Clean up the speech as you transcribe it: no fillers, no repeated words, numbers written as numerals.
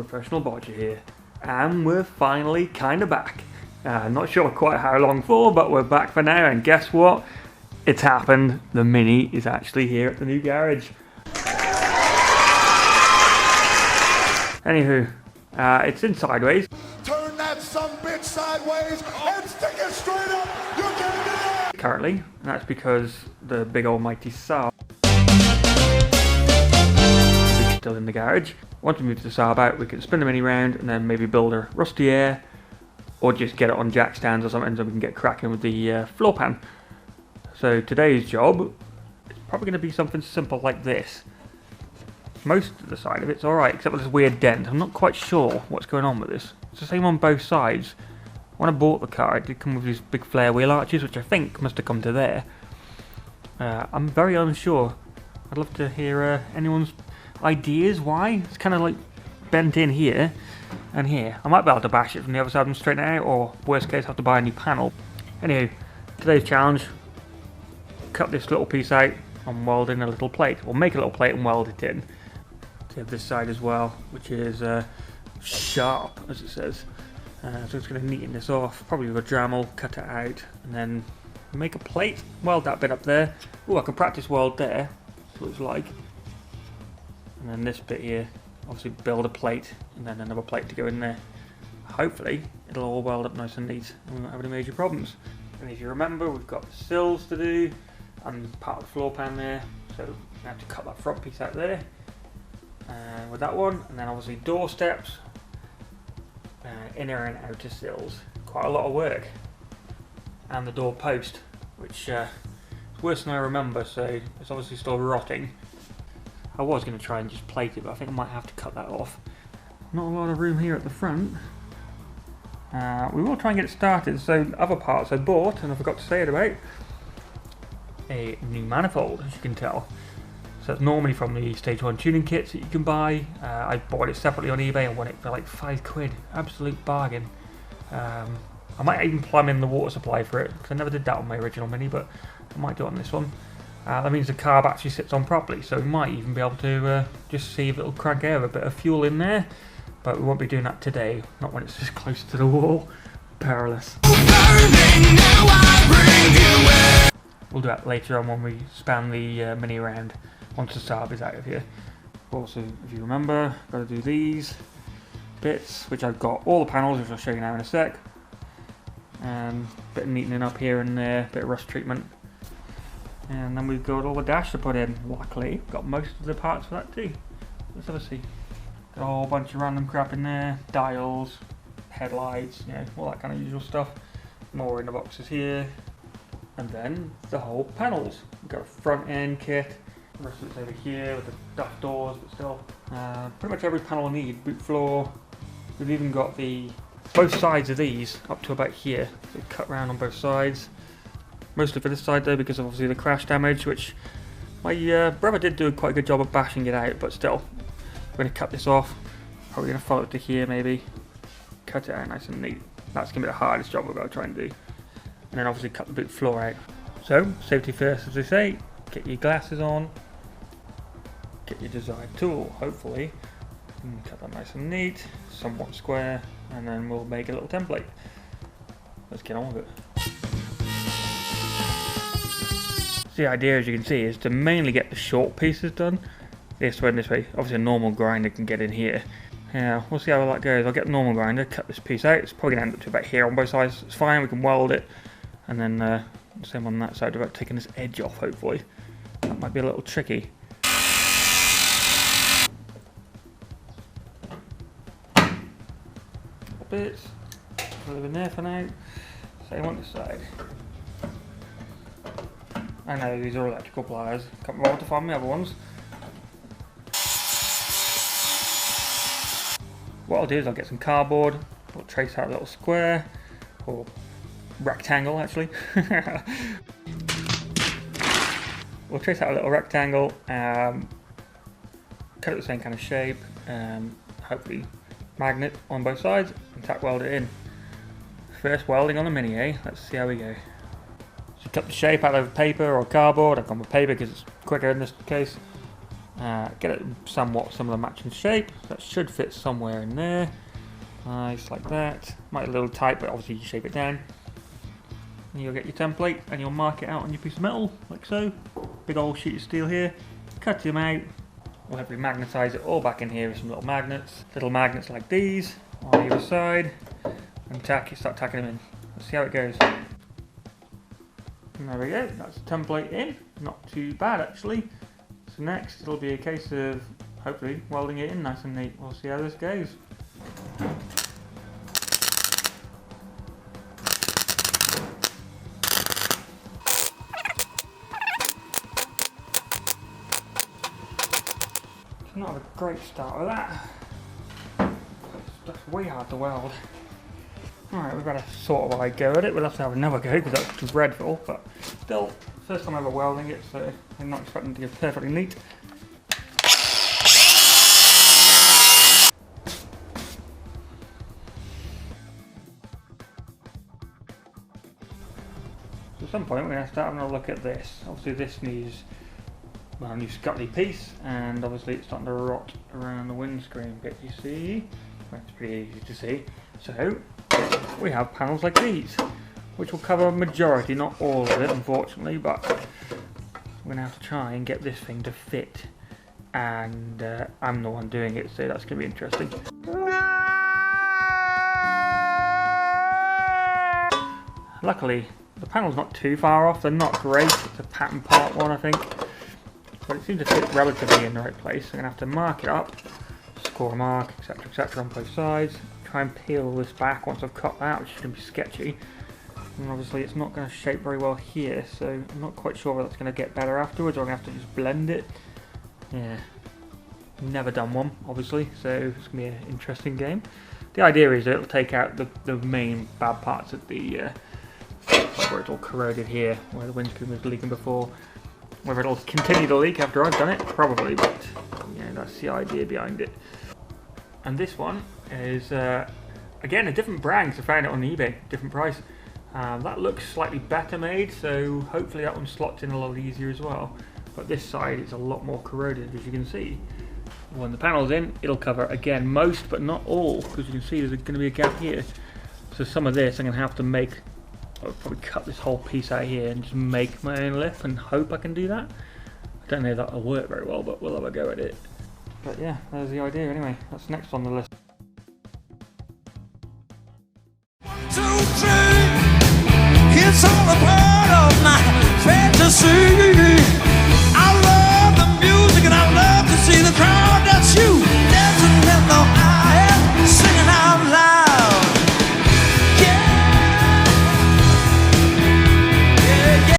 Professional Bodger here, and we're finally kind of back. Not sure quite how long for, but we're back for now, and guess what? It's happened. The Mini is actually here at the new garage. Anywho, it's in sideways. Turn that sumbitch sideways and stick it straight up. You can do it. Currently, and that's because the big almighty Saab is still in the garage. Once we move the Saab out, we can spin the Mini round and then maybe build a rusty air, or just get it on jack stands or something so we can get cracking with the floor pan. So today's job is probably going to be something simple like this. Most of the side of it's alright, except for this weird dent. I'm not quite sure what's going on with this. It's the same on both sides. When I bought the car, it did come with these big flare wheel arches, which I think must have come to there. I'm very unsure. I'd love to hear anyone's ideas why. It's kind of like bent in here and here. I might be able to bash it from the other side and straighten it out, or worst case have to buy a new panel. Anyway, today's challenge, cut this little piece out and weld in a little plate, or make a little plate and weld it in. To have this side as well, which is sharp, as it says. So it's going to neaten this off, probably with a Dremel, cut it out, and then make a plate, weld that bit up there. Oh, I can practice weld there, that's what it's like. And then this bit here, obviously build a plate, and then another plate to go in there. Hopefully, it'll all weld up nice and neat, and we won't have any major problems. And if you remember, we've got the sills to do, and part of the floor pan there, so we have to cut that front piece out there. With that one, and then obviously door steps, inner and outer sills. Quite a lot of work. And the door post, which is worse than I remember, so it's obviously still rotting. I was going to try and just plate it, but I think I might have to cut that off. Not a lot of room here at the front. We will try and get it started. So other parts I bought, and I forgot to say it about, a new manifold, as you can tell. So it's normally from the Stage 1 tuning kits that you can buy. I bought it separately on eBay and won it for like £5. Absolute bargain. I might even plumb in the water supply for it, because I never did that on my original Mini, but I might do it on this one. That means the carb actually sits on properly, so we might even be able to just see if it'll crank out a bit of fuel in there. But we won't be doing that today, not when it's this close to the wall. Perilous. We'll do that later on when we span the Mini around, once the Saab is out of here. Also, if you remember, got to do these bits, which I've got all the panels, which I'll show you now in a sec. And a bit of neatening up here and there, a bit of rust treatment. And then we've got all the dash to put in. Luckily, got most of the parts for that too. Let's have a see. Got a whole bunch of random crap in there, dials, headlights, you know, all that kind of usual stuff. More in the boxes here. And then the whole panels. We've got a front end kit. The rest of it's over here with the duck doors, but still. Pretty much every panel I need. Boot floor. We've even got both sides of these up to about here. So cut round on both sides. Mostly for this side though, because of obviously the crash damage, which my brother did do quite a good job of bashing it out, but still. We're going to cut this off. Probably going to follow it to here maybe. Cut it out nice and neat. That's going to be the hardest job we're going to try and do. And then obviously cut the boot floor out. So, safety first, as they say. Get your glasses on. Get your desired tool, hopefully. And cut that nice and neat, somewhat square, and then we'll make a little template. Let's get on with it. So the idea, as you can see, is to mainly get the short pieces done. This way and this way. Obviously a normal grinder can get in here. Yeah, we'll see how that goes. I'll get the normal grinder, cut this piece out. It's probably going to end up to about here on both sides. It's fine, we can weld it. And then same on that side without taking this edge off, hopefully. That might be a little tricky. Bits. Leave in there for now. Same on this side. I know these are electrical pliers. Can't bother to find the other ones. What I'll do is I'll get some cardboard. We'll trace out a little square, or rectangle actually. We'll trace out a little rectangle, cut it the same kind of shape, hopefully magnet on both sides, and tack weld it in. First welding on the Mini, eh? Let's see how we go. So cut the shape out of paper or cardboard. I've gone with paper because it's quicker in this case. Get it somewhat similar matching shape. That should fit somewhere in there. Nice, like that. Might be a little tight, but obviously you shape it down. And you'll get your template and you'll mark it out on your piece of metal, like so. Big old sheet of steel here. Cut them out. We'll hopefully magnetise it all back in here with some little magnets. Little magnets like these on either side. And start tacking them in. Let's see how it goes. And there we go, that's the template in. Not too bad actually. So next it'll be a case of hopefully welding it in nice and neat. We'll see how this goes. It's not a great start with that. That's way hard to weld. Alright, we've got a sort of eye go at it. We'll have to have another go because that's dreadful, but still, first time ever welding it, so I'm not expecting it to get perfectly neat. So at some point we're going to start having a look at this. Obviously this needs, well, a new scuttly piece, and obviously it's starting to rot around the windscreen bit, you see. That's pretty easy to see. So we have panels like these, which will cover a majority, not all of it unfortunately, but we're going to have to try and get this thing to fit, and I'm the one doing it, so that's going to be interesting. Luckily the panel's not too far off, they're not great, it's a pattern part one I think, but it seems to fit relatively in the right place. I'm going to have to mark it up, score a mark, etc on both sides. Try and peel this back once I've cut that, which is going to be sketchy. And obviously it's not going to shape very well here, so I'm not quite sure whether that's going to get better afterwards or I'm going to have to just blend it. Yeah, never done one obviously, so it's going to be an interesting game. The idea is that it'll take out the main bad parts of the where it's all corroded here, where the windscreen was leaking before. Whether it'll continue to leak after I've done it, probably, but yeah, that's the idea behind it. And this one is, again, a different brand, because I found it on eBay, different price. That looks slightly better made, so hopefully that one slots in a lot easier as well. But this side is a lot more corroded, as you can see. When the panel's in, it'll cover, again, most but not all, because you can see there's going to be a gap here. So some of this I'm going to have to make, I'll probably cut this whole piece out here and just make my own lip and hope I can do that. I don't know if that'll work very well, but we'll have a go at it. But yeah, there's the idea anyway. That's next on the list. 1, 2, 3, it's all a part of my fantasy.